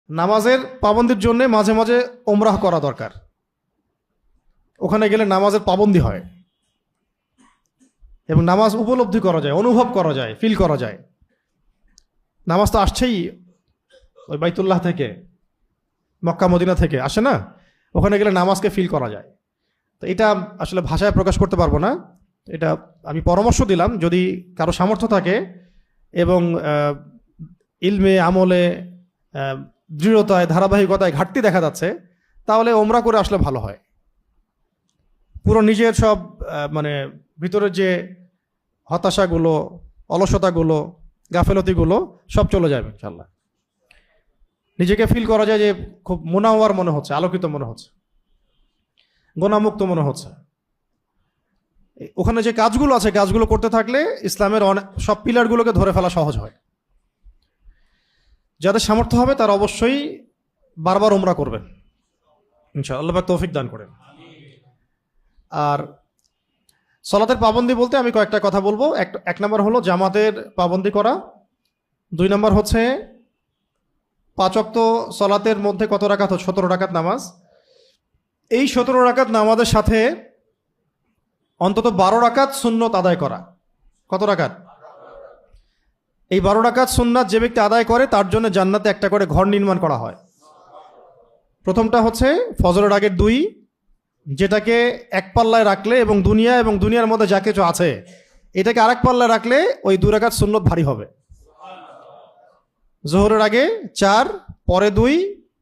নামাজের পাবন্দির জন্য মাঝে মাঝে ওমরাহ করা দরকার। ওখানে গেলে নামাজের পাবন্দি হয় এবং নামাজ উপলব্ধি করা যায়, অনুভব করা যায়, ফিল করা যায়। নামাজ তো আসছেই ওই বাইতুল্লাহ থেকে, মক্কা মদিনা থেকে আসে না, ওখানে গেলে নামাজকে ফিল করা যায়। তো এটা আসলে ভাষায় প্রকাশ করতে পারবো না, এটা আমি পরামর্শ দিলাম যদি কারো সামর্থ্য থাকে এবং ইলমে আমলে দৃঢ়তায় ধারাবাহিকতায় ঘাটতি দেখা যাচ্ছে, তাহলে ওমরা করে আসলে ভালো হয়। পুরো নিজের সব মানে ভিতরের যে হতাশাগুলো, অলসতাগুলো, গাফেলতিগুলো সব চলে যাবে ইনশাল্লাহ। নিজেকে ফিল করা যায় যে খুব মুনাওয়ার মনে হচ্ছে, আলোকিত মনে হচ্ছে, গোনামুক্ত মনে হচ্ছে। ওখানে যে কাজগুলো আছে, কাজগুলো করতে থাকলে ইসলামের সব পিলারগুলোকে ধরে ফেলা সহজ হয়। যাদের সামর্থ্য হবে তারা অবশ্যই বারবার উমরা করবেন ইনশাআল্লাহ, আল্লাহ পাক তৌফিক দান করেন। আর সালাতের পাবন্দি বলতে আমি কয়েকটা কথা বলবো। এক নম্বর হলো জামাতের পাবন্দি করা। 2 নম্বর হচ্ছে 5 ওয়াক্ত সালাতের মধ্যে কত রাকাত? 17 রাকাত নামাজ। এই 17 রাকাত নামাজের সাথে অন্তত 12 রাকাত সুন্নত আদায় করা। কত রাকাত? এই 12 রাকাত সুন্নাত যে ব্যক্তি আদায় করে তার জন্য জান্নাতে একটা করে ঘর নির্মাণ করা হয়। প্রথমটা হচ্ছে ফজরের আগের 2, যেটাকে এক পাল্লায় রাখলে এবং দুনিয়ার মধ্যে যা কিছু আছে এটাকে আরেক পাল্লায় রাখলে ওই 2 রাকাত সুন্নত ভারী হবে। জোহরের আগে 4, পরে 2,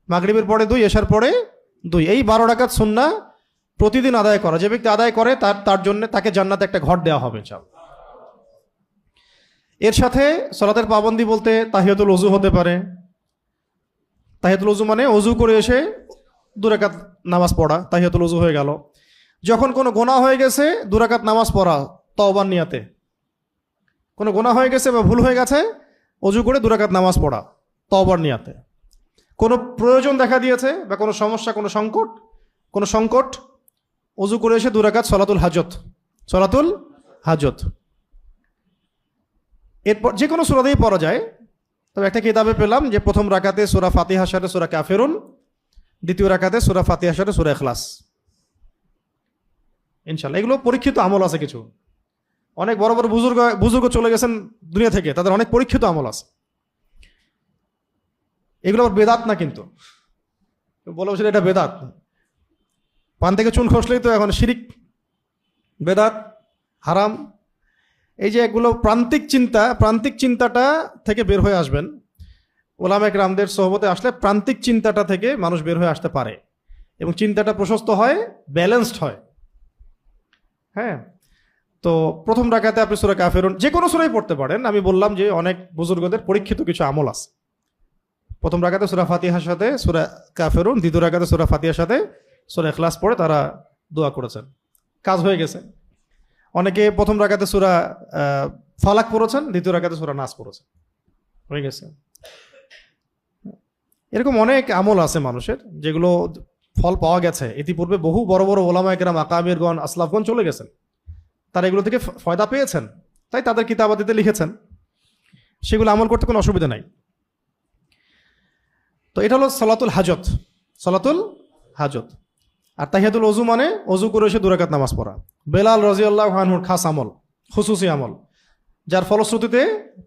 মাগরিবের পরে 2, এশার পরে 2, এই 12 রাকাত সুন্নাহ প্রতিদিন আদায় করা। যে ব্যক্তি আদায় করে তার জন্য তাকে জান্নাতে একটা ঘর দেওয়া হবে ইনশাআল্লাহ। এর সাথে সালাতের পাবন্দি বলতে তাহিয়াতুল ওযু হতে পারে। তাহিয়াতুল ওযু মানে ওযু করে এসে 2 রাকাত নামাজ পড়া, তাহিয়াতুল ওযু হয়ে গেল। যখন কোনো গুনাহ হয়ে গেছে 2 রাকাত নামাজ পড়া তওবার নিয়াতে। কোনো গুনাহ হয়ে গেছে বা ভুল হয়ে গেছে, ওযু করে 2 রাকাত নামাজ পড়া তওবার নিয়াতে। কোনো প্রয়োজন দেখা দিয়েছে বা কোনো সমস্যা, কোনো সংকট, ওযু করে এসে 2 রাকাত সলাতুল হাজত। এরপর যে কোনো সূরা দিয়েই পড়া যায়। তবে একটা কিতাবে পেলাম যে প্রথম রাকাতে সূরা ফাতিহার সাথে সূরা কাফিরুন, দ্বিতীয় রাকাতে সূরা ফাতিহার সাথে সূরা ইখলাস। ইনশাআল্লাহ এগুলো পরীক্ষিত আমল আছে কিছু। অনেক বড় বড় বুজুর্গ চলে গেছেন দুনিয়া থেকে, তাদের অনেক পরীক্ষিত আমল আছে। এগুলো আবার বেদাত না, কিন্তু বলে বসে এটা বেদাত। পান থেকে চুন খসলেই তো এখন শিরিক, বেদাত, হারাম। এই যে এগুলো প্রান্তিক চিন্তাটা থেকে বের হয়ে আসবেন। ওলামা একরামদের সোহবতে আসলে প্রান্তিক চিন্তাটা থেকে মানুষ বের হয়ে আসতে পারে এবং চিন্তাটা প্রশস্ত হয়, ব্যালেন্সড হয়। হ্যাঁ, তো প্রথম রাকাতে আপনি সূরা কাফিরুন যে কোনো সূরাই পড়তে পারেন। আমি বললাম যে অনেক বুজুর্গদের পরীক্ষিত কিছু আমল আছে। প্রথম রাকাতে সূরা ফাতিহার সাথে সূরা কাফিরুন, দ্বিতীয় রাকাতে সূরা ফাতিহার সাথে সূরা ইখলাস পড়ে তারা দোয়া করেছেন, কাজ হয়ে গেছে। অনেকে প্রথম রাকাতে সূরা ফালাক পড়েছেন, দ্বিতীয় রাকাতে সূরা নাস পড়েছেন, হয়ে গেছে। এরকম অনেক আমল আছে মানুষের যেগুলো ফল পাওয়া গেছে। ইতিপূর্বে বহু বড় বড় ওলামা একরাম, আকাবিরগণ, আসলাফগণ চলে গেছেন, তারা এগুলো থেকে ফয়দা পেয়েছেন, তাই তাদের কিতাবাদিতে লিখেছেন। সেগুলো আমল করতে কোনো অসুবিধা নাই। তো এটা হলো সালাতুল হাজত। আর তাহিয়াতুল ওযু মানে ওযু করে এসে 2 রাকাত নামাজ পড়া। বেলাল রাদিয়াল্লাহু আনহুর খাস আমল, খুসুসি আমল, যার ফলশ্রুতিতে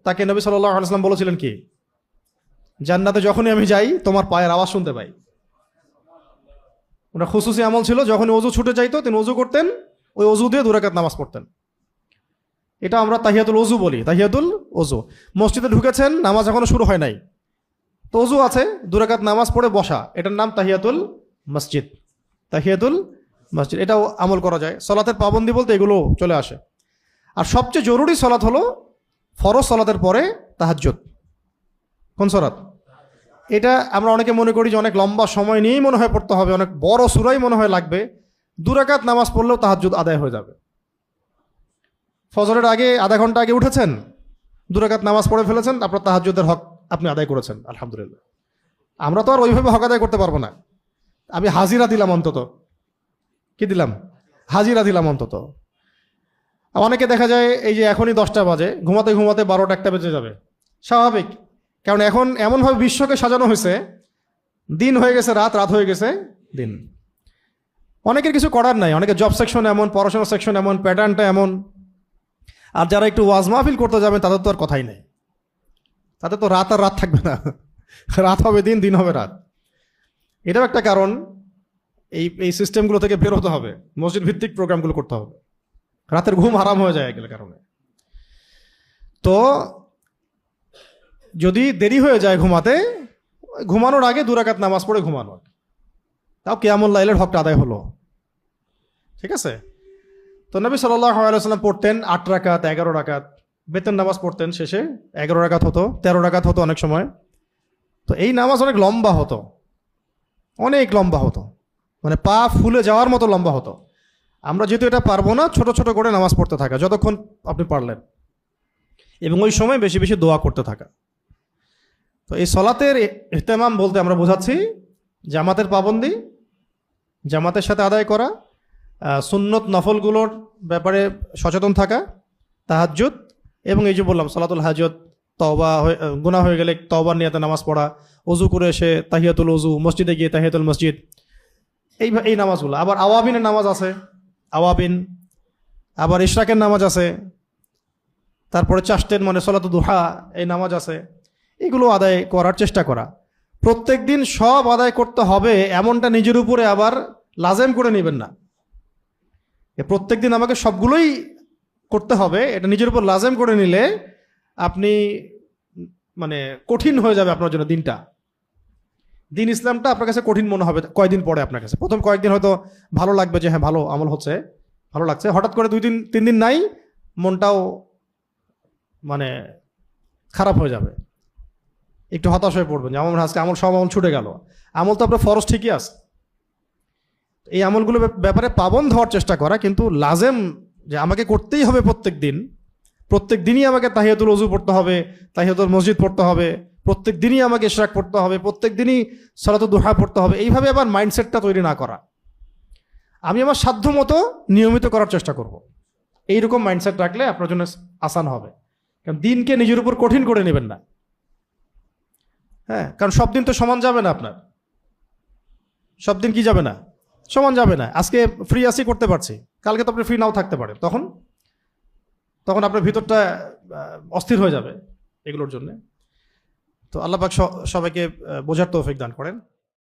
তাকে নবী সাল্লাল্লাহু আলাইহি ওয়াসাল্লাম বলেছিলেন কি, জান্নাতে যখনই আমি যাই তোমার পায়ের আওয়াজ শুনতে পাই। ওনার খুসুসি আমল ছিল, যখনই ওযু ছুটে যাইতো তিনি ওযু করতেন, ওই ওযু দিয়ে 2 রাকাত নামাজ পড়তেন। এটা আমরা তাহিয়াতুল ওযু বলি, তাহিয়াতুল ওযু। মসজিদে ঢুকেছেন, নামাজ এখনো শুরু হয় নাই, তো ওযু আছে, 2 রাকাত নামাজ পড়ে বসা, এটার নাম তাহিয়াতুল মসজিদ। এটাও আমল করা যায়। সালাতের পাবন্দি বলতে এগুলো চলে আসে। আর সবচেয়ে জরুরি সালাত হলো ফরজ সালাতের পরে তাহাজ্জুদ। কোন সালাত? এটা আমরা অনেকে মনে করি যে অনেক লম্বা সময় নিয়েই মনে হয় পড়তে হবে, অনেক বড় সূরাই মনে হয় লাগবে। 2 রাকাত নামাজ পড়লেও তাহাজ্জুদ আদায় হয়ে যাবে। ফজরের আগে আধা ঘন্টা আগে উঠেছেন, 2 রাকাত নামাজ পড়ে ফেলেছেন, আপনার তাহাজ্জুদের হক আপনি আদায় করেছেন, আলহামদুলিল্লাহ। আমরা তো আর ওইভাবে হক আদায় করতে পারবো না। আমি হাজিরা দিলাম অন্তত, কি দিলাম? হাজিরা দিলাম অন্তত। অনেকে দেখা যায় এই যে এখনই 10টা বাজে, ঘুমাতে ঘুমাতে 12টা 1টা বেজে যাবে, স্বাভাবিক। কারণ এখন এমনভাবে বিশ্বকে সাজানো হয়েছে দিন হয়ে গেছে রাত, রাত হয়ে গেছে দিন। অনেকের কিছু করার নাই, অনেকের জব সেকশন এমন, পড়াশোনা সেকশন এমন, প্যাটার্নটা এমন। আর যারা একটু ওয়াজ মাহফিল করতে যাবেন তাদের তো আর কথাই নেই, তাদের তো রাত আর রাত থাকবে না, রাত হবে দিন, দিন হবে রাত। এটাও একটা কারণ, এই সিস্টেমগুলো থেকে বের হতে হবে, মসজিদ ভিত্তিক প্রোগ্রামগুলো করতে হবে। রাতের ঘুম হারাম হয়ে যায় এগুলোর কারণে। তো যদি দেরি হয়ে যায় ঘুমাতে, ঘুমানোর আগে 2 রাকাত নামাজ পড়ে ঘুমানো, তাও কিয়ামুল লাইলের হকটা আদায় হলো। ঠিক আছে? তো নবী সাল্লাল্লাহু আলাইহি ওয়াসাল্লাম পড়তেন 8 রাকাত, 11 রাকাত, বেতন নামাজ পড়তেন, শেষে 11 রাকাত হতো, 13 রাকাত হতো অনেক সময়। তো এই নামাজ অনেক লম্বা হতো, অনেক লম্বা হতো, মানে পা ফুলে যাওয়ার মতো লম্বা হতো। আমরা যেহেতু এটা পারবো না, ছোট ছোট করে নামাজ পড়তে থাকা যতক্ষণ আপনি পারলেন, এবং ওই সময় বেশি বেশি দোয়া করতে থাকা। তো এই সলাতের ইহতেমাম বলতে আমরা বোঝাচ্ছি জামাতের পাবন্দি, জামাতের সাথে আদায় করা, সুন্নত নফলগুলোর ব্যাপারে সচেতন থাকা, তাহাজ্জুদ, এবং এই যে বললাম সলাতুল হাজত, তওবা, গুনাহ হয়ে গেলে তওবার নিয়তে নামাজ পড়া, ওযু করে এসে তাহিয়াতুল ওযু, মসজিদে গিয়ে তাহিয়াতুল মসজিদ, এই নামাজগুলো। আবার আওয়াবিনের নামাজ আছে, আওয়াবিন, আবার ইশরাকের নামাজ আছে, তারপরে চাষ্টের মানে সলাতুল দুহা, এই নামাজ আছে। এগুলো আদায় করার চেষ্টা করা। প্রত্যেক দিন সব আদায় করতে হবে এমনটা নিজের উপরে আবার লাজেম করে নেবেন না। প্রত্যেক দিন আমাকে সবগুলোই করতে হবে, এটা নিজের উপর লাজেম করে নিলে আপনি মানে কঠিন হয়ে যাবে আপনার জন্য দিনটা। দিন ইসলামটা আপনার কাছে কঠিন মনে হবে কয়দিন পরে। আপনার কাছে প্রথম কয়েকদিন হয়তো ভালো লাগবে, যে হ্যাঁ ভালো আমল হচ্ছে, ভালো লাগছে। হঠাৎ করে 2-3 দিন নাই, মনটাও মানে খারাপ হয়ে যাবে, একটু হতাশ হয়ে পড়বেন যে আমার আজকে আমল, সব আমল ছুটে গেল। আমল তো আপনার ফরজ ঠিকই আছে। এই আমলগুলো ব্যাপারে পাবন্দ হওয়ার চেষ্টা করা, কিন্তু লাজেম যে আমাকে করতেই হবে প্রত্যেক দিনই আমাকে তাহিয়াতুল ওযু পড়তে হবে, তাহিয়াতুল মসজিদ পড়তে হবে, প্রত্যেক দিনই আমাকে ইশরাক পড়তে হবে, প্রত্যেক দিনই সালাতুদ দুহা পড়তে হবে, এইভাবে আবার মাইন্ডসেটটা তৈরি না করা। আমি আমার সাধ্য মতো নিয়মিত করার চেষ্টা করব, এইরকম মাইন্ডসেট রাখলে আপনার জন্য আসান হবে। কারণ দিনকে নিজের উপর কঠিন করে নেবেন না। হ্যাঁ, কারণ সব দিন তো সমান যাবে না আপনার, সব দিন কি যাবে না, সমান যাবে না। আজকে ফ্রি আসি, করতে পারছি, কালকে তো আপনি ফ্রি নাও থাকতে পারেন, তখন আপনার ভিতরটা অস্থির হয়ে যাবে এগুলোর জন্য। তো আল্লাহ পাক সবাইকে বোঝার তৌফিক দান করেন।